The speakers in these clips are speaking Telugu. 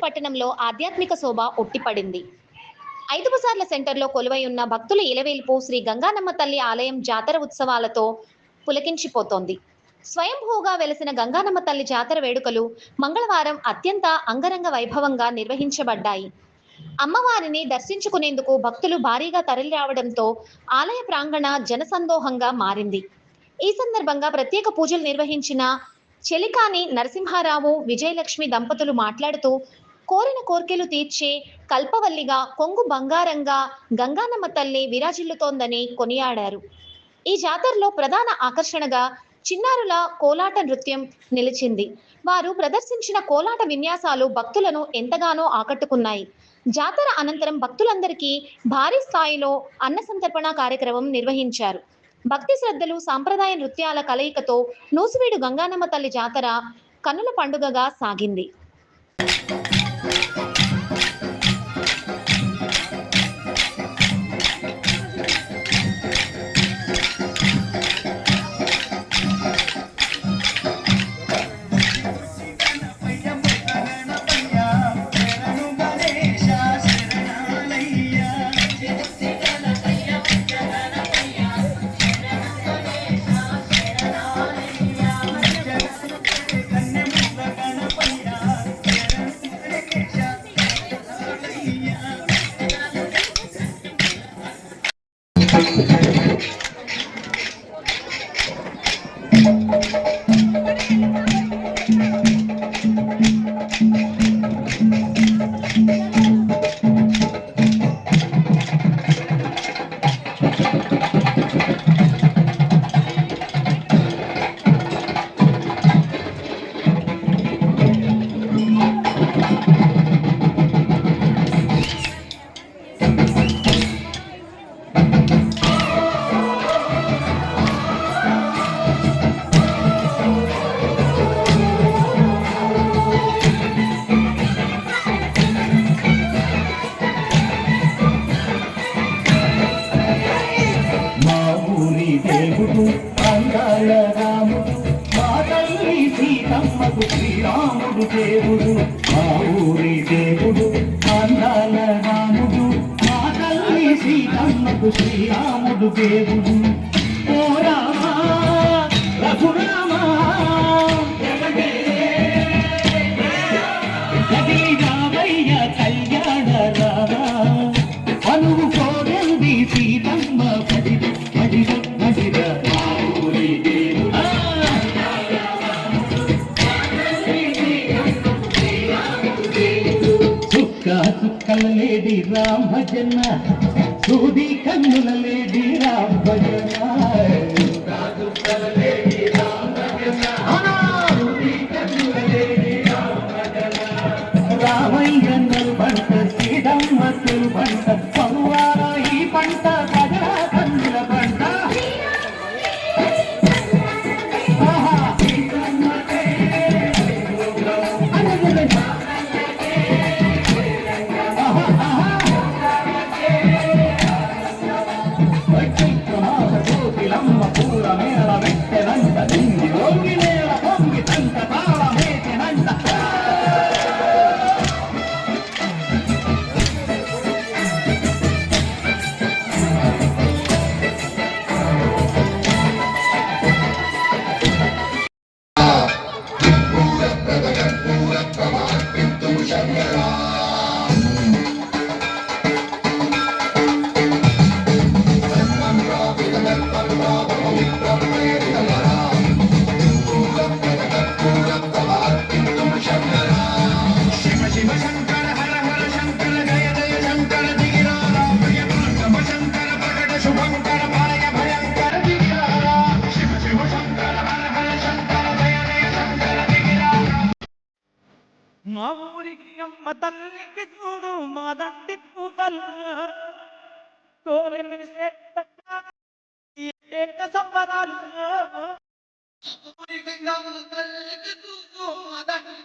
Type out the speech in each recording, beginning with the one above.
పట్టణంలో ఆధ్యాత్మిక శోభ ఉట్టిపడింది. 5 బజార్ల సెంటర్లో కొలువై ఉన్న భక్తుల ఇలవేల్పు శ్రీ గంగానమ్మ తల్లి ఆలయం జాతర ఉత్సవాలతో పులకించిపోతోంది. స్వయంభూగా వెలసిన గంగానమ్మ తల్లి జాతర వేడుకలు మంగళవారం అత్యంత అంగరంగ వైభవంగా నిర్వహించబడ్డాయి. అమ్మవారిని దర్శించుకునేందుకు భక్తులు భారీగా తరలిరావడంతో ఆలయ ప్రాంగణ జనసందోహంగా మారింది. ఈ సందర్భంగా ప్రత్యేక పూజలు నిర్వహించిన చెలికాని నరసింహారావు, విజయలక్ష్మి దంపతులు మాట్లాడుతూ, కోరిన కోర్కెలు తీర్చే కల్పవల్లిగా, కొంగు బంగారంగా గంగానమ్మ తల్లి విరాజిల్లుతోందని కొనియాడారు. ఈ జాతరలో ప్రధాన ఆకర్షణగా చిన్నారుల కోలాట నృత్యం నిలిచింది. వారు ప్రదర్శించిన కోలాట విన్యాసాలు భక్తులను ఎంతగానో ఆకట్టుకున్నాయి. జాతర అనంతరం భక్తులందరికీ భారీ స్థాయిలో అన్న సంతర్పణ కార్యక్రమం నిర్వహించారు. భక్తి శ్రద్ధలు, సాంప్రదాయ నృత్యాల కలయికతో నూసివీడు గంగానమ్మ తల్లి జాతర కన్నుల పండుగగా సాగింది. దేవుడు అందాల రాముడు, మా తల్లి సీతమ్మకు శ్రీరాముడు దేవుడు. మా ఊరి దేవుడు అందాల రాముడు, మా తల్లి సీతమ్మకు శ్రీరాముడు దేవుడు. ఓ రామా రఘురామా రామయ్య కళ్యాణ రామా, అనువు కోరింది సీతమ్మ పడిది పడిద పడిద. చుక్క చుక్కల లేడి రామ భజన, సూది కన్నుల లేడి రామ భజన. రామయ్యన్నరు పంట, సీతమ్మతులు పంట, పరువార ఈ పంట ప్రజల కన్నుల పంట. జ్యోతిలమ్మ పూల మేళ వెట్టెనంట, నింగి రోగి నేల పొంగి తంట తాళ మేటెనంట. మా ఊరికి అమ్మ తల్లికి చూడు మా దండి పూతలు కోరిన సంబరాలు. ఊరికి అమ్మ తల్లికి చూడు మా దండి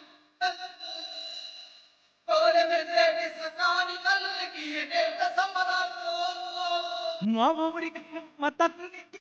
మా ఊరికి అమ్మ తల్లికి